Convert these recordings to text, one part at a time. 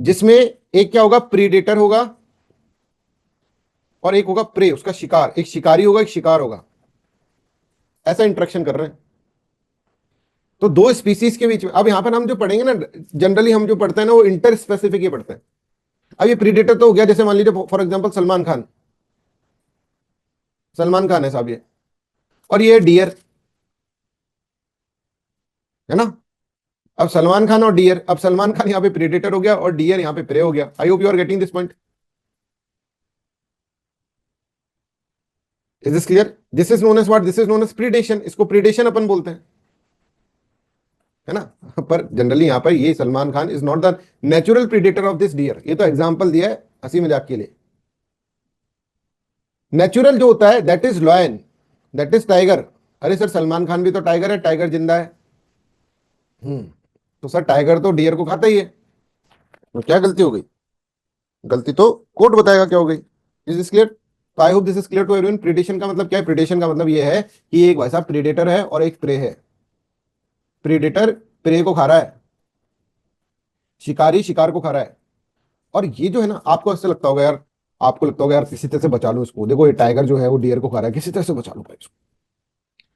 जिसमें एक क्या होगा, प्रीडेटर होगा और एक होगा प्रे, उसका शिकार। एक शिकारी होगा, एक शिकार होगा, ऐसा इंटरेक्शन कर रहे हैं। तो दो स्पीसीज के बीच में, अब यहां पर हम जो पढ़ेंगे ना, जनरली हम जो पढ़ते हैं ना वो इंटर स्पेसिफिक ही पढ़ते हैं। अब ये प्रीडेटर तो हो गया, जैसे मान लीजिए फॉर एग्जांपल सलमान खान, सलमान खान है साहब ये, और ये डियर है ना। अब सलमान खान और डियर, अब सलमान खान यहाँ पे प्रीडेटर हो गया और डियर यहाँ पे प्रे हो गया। I hope you are getting this point. Is this clear? This is known as what, this is known as predation, इसको प्रीडेशन अपन बोलते हैं, है ना। पर जनरली यहां पर ये Salman Khan is not the natural predator of this deer, ये तो एग्जांपल दिया है हंसी मजाक के लिए। नेचुरल जो होता है that is lion, that is tiger. अरे सर सलमान खान भी तो टाइगर है, टाइगर जिंदा है। हम्म। तो सर टाइगर तो डियर को खाता ही है, तो क्या गलती हो गई? गलती तो कोर्ट बताएगा क्या हो गई। Is this clear? तो I hope this is clear to everyone. Predation का मतलब क्या है? प्रीडेशन का मतलब ये है कि एक भाई साहब प्रीडेटर है और एक प्रे है। प्रीडेटर प्रे को खा रहा है, शिकारी शिकार को खा रहा है। और ये जो है ना, आपको ऐसे लगता होगा यार, आपको लगता होगा यार किसी तरह से बचा लो इसको, देखो ये टाइगर जो है वो डियर को खा रहा है, किसी तरह से बचा लो भाई इसको।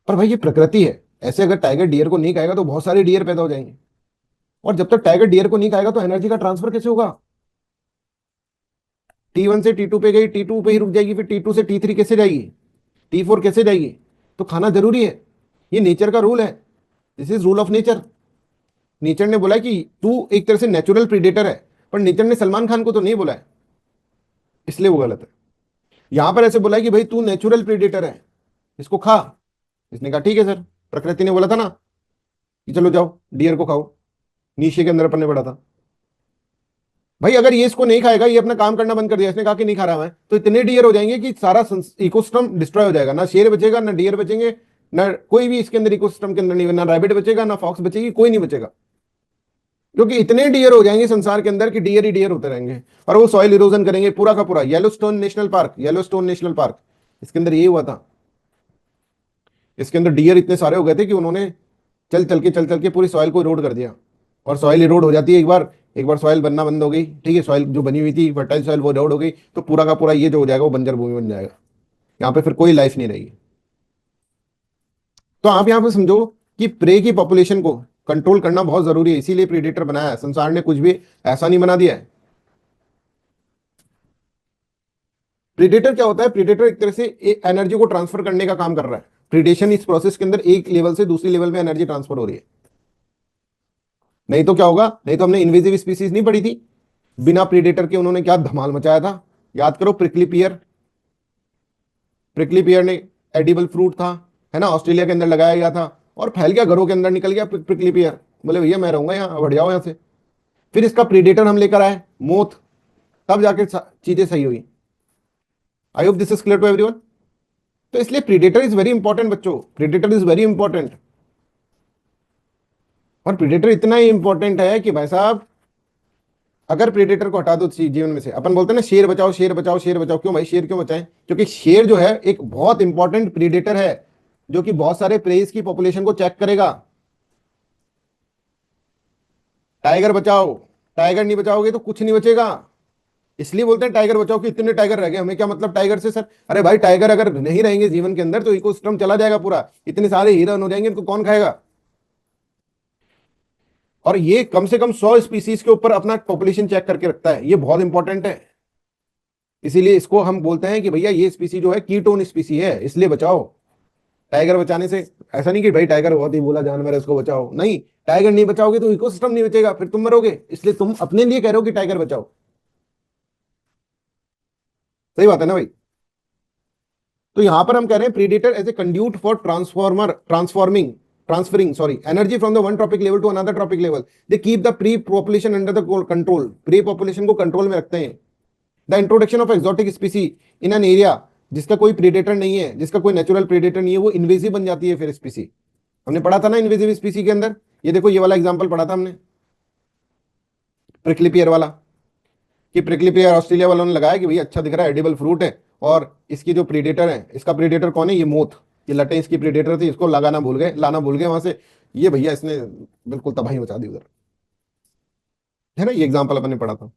पर भाई ये प्रकृति है, ऐसे अगर टाइगर डियर को नहीं खाएगा तो बहुत सारे डियर पैदा हो जाएंगे। और जब तक टाइगर डियर को नहीं खाएगा तो एनर्जी का ट्रांसफर कैसे होगा? T1 से T2 पे गई, T2 पे ही रुक जाएगी, फिर T2 से T3 कैसे जाएगी, T4 कैसे जाएगी? तो खाना जरूरी है, ये नेचर का रूल है। This is rule of nature. Nature ने बोला कि तू एक तरह से नेचुरल प्रीडेटर है, पर नेचर ने सलमान खान को तो नहीं बोला है, इसलिए वो गलत है। यहां पर ऐसे बोला है कि भाई तू नेचुरल प्रीडेटर है, इसको खा। इसने कहा ठीक है सर, प्रकृति ने बोला था ना कि चलो जाओ डियर को खाओ, नीचे के अंदर अपन ने पढ़ा था। भाई अगर ये इसको नहीं खाएगा, ये अपना काम करना बंद कर दिया, इसने कहा कि नहीं खा रहा मैं, तो इतने डियर हो जाएंगे कि सारा इकोसिस्टम डिस्ट्रॉय हो जाएगा। ना शेर बचेगा, ना डियर बचेंगे, ना कोई भी इसके अंदर इकोसिस्टम के अंदर नहीं, ना रैबिट बचेगा, ना फॉक्स बचेगी, कोई नहीं बचेगा। क्योंकि इतने डियर हो जाएंगे संसार के अंदर कि डियर ही डियर होते रहेंगे, और वो सॉइल इरोजन करेंगे पूरा का पूरा। Yellowstone national park, Yellowstone national park, इसके अंदर यही हुआ था। इसके अंदर डियर इतने सारे हो गए थे कि उन्होंने चल चल के पूरी सॉइल को इरोड कर दिया। और सॉइल इरोड हो जाती है एक बार सॉइल बनना बंद हो गई, ठीक है, सॉइल जो बनी हुई थी फर्टाइल सॉइल वो इरोड हो गई, तो पूरा का पूरा ये जो हो जाएगा वो बंजर भूमि बन जाएगा। यहाँ पे फिर कोई लाइफ नहीं रहेगी। तो आप यहाँ पे समझो कि प्रे की पॉपुलेशन को कंट्रोल करना बहुत जरूरी है, इसीलिए प्रीडेटर बनाया है। संसार ने कुछ भी ऐसा नहीं बना दिया है। प्रीडेटर क्या होता है? प्रीडेटर एक तरह से एनर्जी को ट्रांसफर करने का काम कर रहा है। प्रीडेशन इस प्रोसेस के अंदर एक लेवल से दूसरी लेवल में एनर्जी ट्रांसफर हो रही है। नहीं तो क्या होगा? नहीं तो हमने इनवेजिव स्पीसीज नहीं पढ़ी थी, बिना प्रीडेटर के उन्होंने क्या धमाल मचाया था। याद करो, प्रिकली पियर, प्रिकली पियर ने एडिबल फ्रूट था, है ना, ऑस्ट्रेलिया के अंदर लगाया गया था और फैल गया, घरों के अंदर निकल गया प्रिकली पियर। बोले भैया मैं रहूंगा यहाँ, बढ़ जाओ यहाँ से। फिर इसका प्रीडेटर हम लेकर आए, मोथ, तब जाके चीजें सही हुई। I hope this is clear to everyone. तो इसलिए प्रीडेटर इज वेरी इंपॉर्टेंट बच्चों, प्रीडेटर इज वेरी इंपॉर्टेंट। और प्रीडेटर इतना ही इंपॉर्टेंट है कि भाई साहब अगर प्रेडेटर को हटा दो जीवन में से, अपन बोलते हैं ना शेर बचाओ शेर बचाओ शेर बचाओ, क्यों भाई शेर क्यों बचाएं? क्योंकि शेर जो है एक बहुत इंपॉर्टेंट प्रीडेटर है, जो कि बहुत सारे प्रेज की पॉपुलेशन को चेक करेगा। टाइगर बचाओ, टाइगर नहीं बचाओगे तो कुछ नहीं बचेगा। इसलिए बोलते हैं टाइगर बचाओ कि इतने टाइगर रह गए, हमें क्या मतलब टाइगर से सर? अरे भाई टाइगर अगर नहीं रहेंगे जीवन के अंदर तो इकोसिस्टम चला जाएगा पूरा, इतने सारे हिरन हो जाएंगे, इनको कौन खाएगा? और ये कम से कम 100 स्पीसीज के ऊपर अपना पॉपुलेशन चेक करके रखता है, ये बहुत इंपॉर्टेंट है। इसीलिए इसको हम बोलते हैं कि भैया ये स्पीसी जो है कीटोन स्पीसी है, इसलिए बचाओ। टाइगर बचाने से ऐसा नहीं कि भाई टाइगर बहुत ही बोला जानवर है उसको बचाओ, नहीं। टाइगर नहीं बचाओगे तो इकोसिस्टम नहीं बचेगा, फिर तुम मरोगे, इसलिए तुम अपने लिए कह रहे हो कि टाइगर बचाओ। सही बात है ना भाई? तो यहां पर हम कह रहे हैं predator as a conduit for transferring sorry energy from the one trophic level to another trophic level. They keep the prey population under the control, prey population को कंट्रोल में रखते हैं। The introduction of exotic species in an area जिसका कोई predator नहीं है, जिसका कोई नेचुरल प्रीडेटर नहीं है, वो इन्वेजिव बन जाती है फिर स्पीसी। हमने पढ़ा था ना इन्वेजिव स्पीसी के अंदर, ये देखो ये वाला एग्जांपल पढ़ा था हमने, प्रिकली पियर वाला, कि प्रिकली पियर ऑस्ट्रेलिया वालों ने लगाया कि भैया अच्छा दिख रहा है, एडिबल फ्रूट है, और इसकी जो प्रीडेटर है, इसका प्रीडेटर कौन है? ये मोथ, ये लटे इसकी प्रीडेटर थी, इसको लगाना भूल गए, लाना भूल गए वहां से, ये भैया इसने बिल्कुल तबाही मचा दी उधर। है ना, ये एग्जांपल अपन ने पढ़ा था।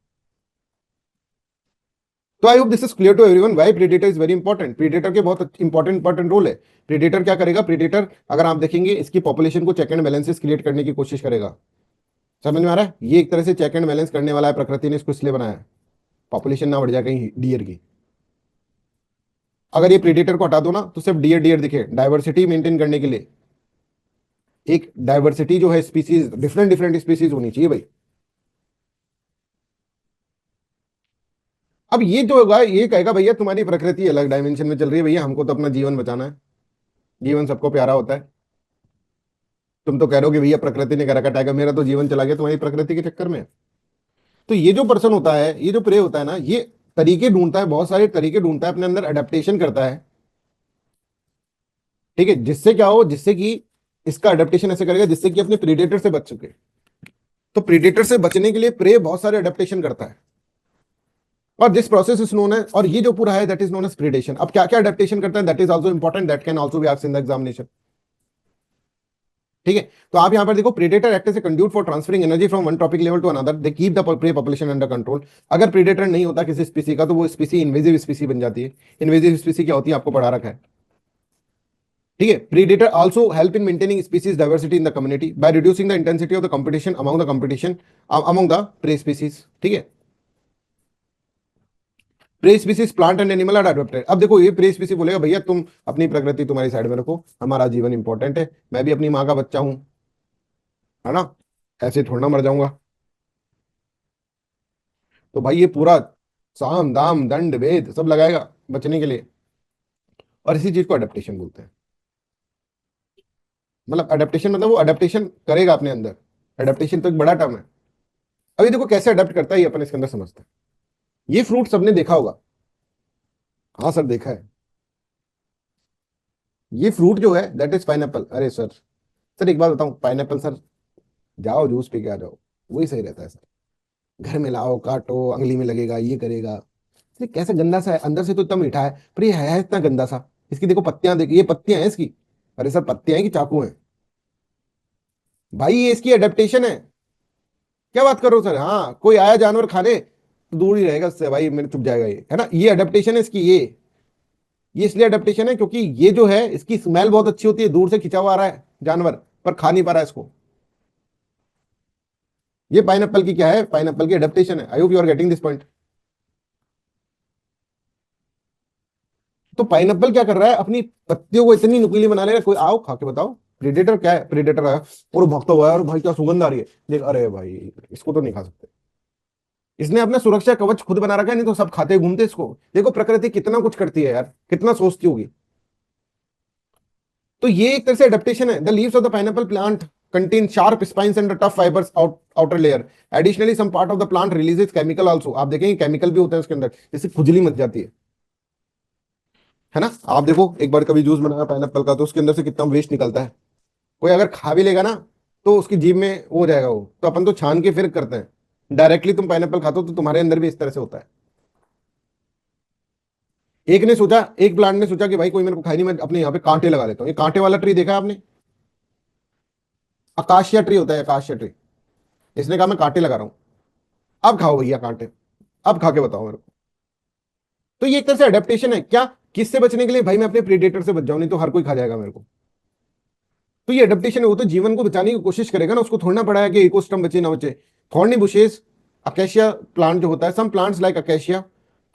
तो I hope this is clear to everyone why predator is very important. Predator के बहुत इंपॉर्टेंट रोल है। प्रीडेटर क्या करेगा, प्रीडेटर अगर आप देखेंगे इसकी पॉपुलेशन को चेक एंड बैलेंसेस क्रिएट करने की कोशिश करेगा। समझ में आ रहा है, ये एक तरह से चेक एंड बैलेंस करने वाला है, प्रकृति ने इसको इसलिए बनाया है, पॉपुलेशन ना बढ़ जाए कहीं डियर की। अगर ये प्रीडेटर को हटा दो ना तो सिर्फ डियर डियर दिखे, डाइवर्सिटी मेंटेन करने के लिए एक डाइवर्सिटी जो है स्पीसीज, डिफरेंट डिफरेंट स्पीसीज होनी चाहिए भाई। अब ये जो होगा ये कहेगा भैया तुम्हारी प्रकृति अलग डायमेंशन में चल रही है, भैया हमको तो अपना जीवन बचाना है, जीवन सबको प्यारा होता है। तुम तो कह रहे हो कि भैया प्रकृति ने करा कटाएगा, मेरा तो जीवन चला गया तुम्हारी प्रकृति के चक्कर में। तो ये जो पर्सन होता है, ये जो प्रे होता है ना, ये तरीके ढूंढता है, बहुत सारे तरीके ढूंढता है, अपने अंदर अडेप्टेशन करता है। ठीक है, जिससे क्या हो, जिससे कि इसका अडेप्टेशन ऐसे करेगा जिससे कि अपने प्रीडेटर से बच सके। तो प्रीडेटर से बचने के लिए प्रे बहुत सारे अडेप्टेशन करता है, और दिस प्रोसेस इज नोन है, और ये जो पूरा है that is known as predation. अब क्या क्या अडेप्टेशन करता है that is also important, that can also be asked in the examination. ठीक है, तो आप यहां पर देखो predator act as a conduit for transferring energy from one trophic level to another, they keep the prey population under control. अगर predator नहीं होता किसी स्पीसी का तो वो स्पीसी इन्वेजिव स्पीसी बन जाती है। इन्वेजिव स्पीसी क्या होती है आपको पढ़ा रखा है। ठीक है, predator also help in maintaining species diversity in the community by reducing the intensity of the competition among the prey species. ठीक है, prey species plant and animal are adopted. अब देखो ये प्रे स्पीसी बोलेगा भैया तुम अपनी प्रकृति तुम्हारी साइड में रखो, हमारा जीवन इंपॉर्टेंट है, मैं भी अपनी माँ का बच्चा हूं, है ना, ऐसे थोड़ा ना मर जाऊंगा। तो भाई ये पूरा साम दाम दंड भेद सब लगाएगा बचने के लिए, और इसी चीज को अडेप्टेशन बोलते हैं। मतलब अडेप्टेशन मतलब वो अडेप्टेशन करेगा अपने अंदर। अडेप्टेशन तो एक बड़ा टर्म है। अभी देखो कैसे अडेप्ट करता है ये अपन इसके अंदर समझते हैं। ये फ्रूट सबने देखा होगा। हाँ सर देखा है। ये फ्रूट जो है दैट इज पाइनएप्पल। अरे सर, सर एक बात बताऊं, पाइनएप्पल सर, जाओ जूस पी के आ जाओ, वही सही रहता है सर। घर में लाओ, काटो, अंगली में लगेगा, ये करेगा। ये कैसे गंदा सा है, अंदर से तो इतना मीठा है पर ये है इतना गंदा सा। इसकी देखो पत्तियां, देखिए ये पत्तियां हैं इसकी। अरे सर पत्तियां हैं कि चाकू हैं? भाई ये इसकी अडेप्टेशन है। क्या बात कर रहे हो सर, हाँ कोई आया जानवर खाने तो दूर ही रहेगा उससे, भाई मेरे चुप जाएगा ये, है ना, ये अडेप्टेशन है इसकी। ये इसलिए अडेप्टेशन है क्योंकि ये जो है इसकी स्मेल बहुत अच्छी होती है, दूर से खिंचा हुआ आ रहा है जानवर पर खा नहीं पा रहा है इसको। ये पाइनएप्पल की क्या है, पाइनएप्पल की अडेप्टेशन है। I hope you are getting this point. तो पाइनएप्पल क्या कर रहा है, अपनी पत्तियों को इतनी नुकीली बना लेगा, कोई आओ खा के बताओ। प्रीडेटर क्या है, प्रीडेटर आया और भक्ता हुआ है और भाई क्या सुगंध आ रही है, देख अरे भाई इसको तो नहीं खा सकते। इसने अपना सुरक्षा कवच खुद बना रखा है, नहीं तो सब खाते घूमते इसको। देखो प्रकृति कितना कुछ करती है यार, कितना सोचती होगी। तो ये एक तरह से एडेप्टेशन है। The leaves of the pineapple plant contain sharp spines and tough fibers outer layer. Additionally, some part of the plant releases chemical also. आप देखेंगे केमिकल भी होता है उसके अंदर, जैसे खुजली मच जाती है ना। आप देखो एक बार कभी जूस बनाया पाइनएप्पल का तो उसके अंदर से कितना वेस्ट निकलता है। कोई अगर खा भी लेगा ना तो उसकी जीभ में वो हो जाएगा वो, तो अपन तो छान के फिर करते हैं। डायरेक्टली तुम पाइनएप्पल खाते हो तो तुम्हारे अंदर भी इस तरह से होता है। एक ने सोचा, एक प्लांट ने सोचा कि भाई कोई मेरे को खाई नहीं, मैं अपने यहाँ पे कांटे लगा लेता हूँ। ये कांटे वाला ट्री देखा है आपने, अकाशिया ट्री होता है, अकाशिया ट्री। इसने कहा मैं कांटे लगा रहा हूँ, अब खाओ भैया कांटे, अब खा के बताओ मेरे को। तो ये एक तरह से अडेप्टेशन है क्या, किससे बचने के लिए, भाई मैं अपने प्रीडेटर से बच जाऊं, नहीं तो हर कोई खा जाएगा मेरे को। तो ये अडेप्टेशन है, वो तो जीवन को बचाने की कोशिश करेगा ना, उसको थोड़ना पड़ा है कि इकोसिस्टम बचे ना बचे। थॉर्नी बुशेस, अकेशिया प्लांट जो होता है, some plants like acacia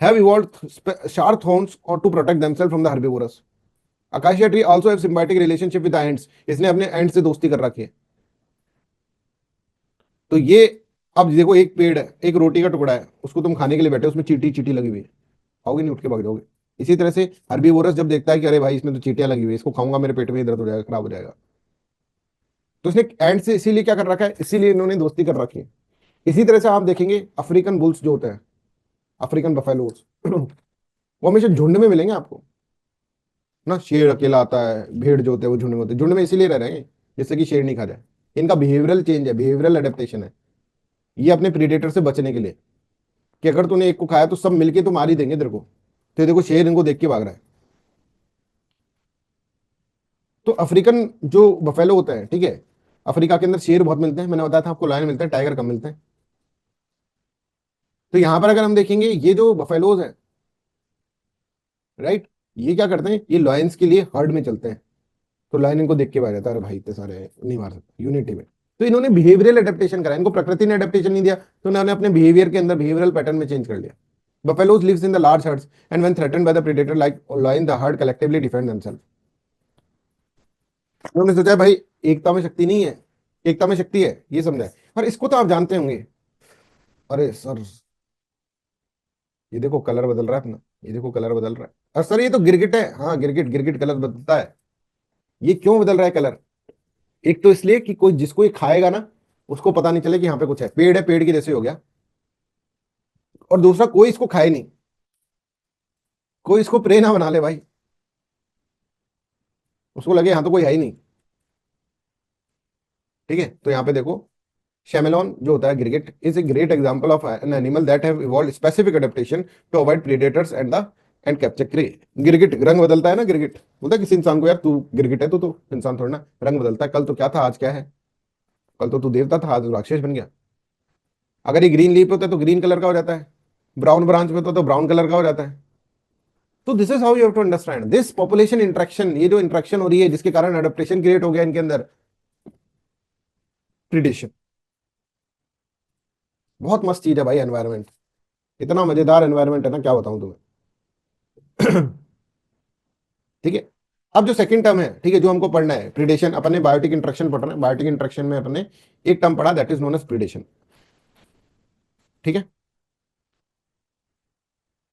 have evolved sharp thorns और to protect themselves from the herbivores. Acacia tree also have symbiotic relationship with the ants. इसने अपने एंट से दोस्ती कर रखी है। तो ये, अब देखो एक पेड़ है, एक रोटी का टुकड़ा है, उसको तुम खाने के लिए बैठे, उसमें चींटी चींटी लगी हुई है, खाओगे नहीं, उठ के भाग जाओगे। इसी तरह से हर्बीवोरस जब देखता है कि अरे भाई इसमें तो चींटियां लगी हुई है, इसको खाऊंगा मेरे पेट में दर्द हो जाएगा, खराब हो जाएगा, तो उसने एंड से इसीलिए क्या कर रखा है, इसीलिए इन्होंने दोस्ती कर रखी है। इसी तरह से आप देखेंगे अफ्रीकन बुल्स जो होते हैं, अफ्रीकन बफेलोस वो हमेशा झुंड में मिलेंगे आपको ना। शेर अकेला आता है, भेड़ जो होते हैं वो झुंड में होते हैं, झुंड में इसीलिए रह रहे हैं जिससे कि शेर नहीं खा जाए। इनका बिहेवियरल चेंज है, बिहेवियरल एडेप्टेशन है। ये अपने प्रीडेटर से बचने के लिए, कि अगर तूने एक को खाया तो सब मिलके तो मार ही देंगे तेरे को। तो ये देखो शेर इनको देख के भाग रहा है। तो अफ्रीकन जो बफेलो होता है, ठीक है, अफ्रीका के अंदर शेर बहुत मिलते हैं, मैंने बताया था आपको, लायन मिलते हैं, टाइगर कम मिलते हैं। तो यहां पर अगर हम देखेंगे ये जो बफेलोज हैं, राइट, ये क्या करते हैं, ये लॉयंस के लिए हर्ड में चलते हैं। तो लायन इनको देख के भाग जाता है, अरे भाई इतने सारे हैं, नहीं मार सकते यूनिटी में। तो इन्होंने बिहेवियरल एडेप्टेशन करा, इनको प्रकृति ने एडेप्टेशन नहीं दिया, तो इन्होंने अपने बिहेवियर के अंदर बिहेवियरल पैटर्न में चेंज कर लिया। Buffaloes lives in the large herds and when threatened by the predator like lion the herd collectively defend themself. उन्होंने सोचा भाई एकता में शक्ति नहीं है, एकता में शक्ति है, ये समझा है। और इसको तो आप जानते होंगे, अरे सर ये देखो कलर बदल रहा है अपना, ये देखो कलर बदल रहा है। और सर ये तो गिरगिट है, हाँ गिरगिट, गिरगिट कलर बदलता है। ये क्यों बदल रहा है कलर? एक तो इसलिए कि कोई जिसको ये खाएगा ना, उसको पता नहीं चले कि यहाँ पे कुछ है, पेड़ है, पेड़ की जैसे हो गया। और दूसरा, कोई इसको खाए नहीं, कोई इसको प्रे ना बना ले भाई, उसको लगे यहाँ तो कोई है ही नहीं। ठीक है, तो यहाँ पे देखो, शेमेलॉन जो होता है गिरगिट is a great example of an animal that have evolved specific adaptation to avoid predators and capture prey. गिरगिट रंग बदलता है ना, गिरगिट बोलता है किसी इंसान को, यार तू गिरगिट है, तो इंसान थोड़ा ना, रंग बदलता है, कल तो क्या था आज क्या है, कल तो तू देवता था, आज तो राक्षस बन गया। अगर ये ग्रीन लीफ होता है तो ग्रीन कलर का हो जाता है, ब्राउन ब्रांच में तो ब्राउन कलर का हो जाता है। तो this is how you have to understand this population interaction, ये जो इंटरेक्शन हो रही है जिसके कारण अडेप्टेशन क्रिएट हो गया इनके अंदर, प्रिडेशन। बहुत मस्त चीज है भाई एनवायरमेंट, इतना मजेदार एनवायरमेंट है ना, क्या बताऊं तुम्हें। ठीक है, अब जो सेकंड टर्म है, ठीक है, जो हमको पढ़ना है प्रिडेशन, अपने बायोटिक इंटरेक्शन पढ़ रहे हैं, बायोटिक इंटरेक्शन में अपने एक टर्म पढ़ा that is known as predation. ठीक है,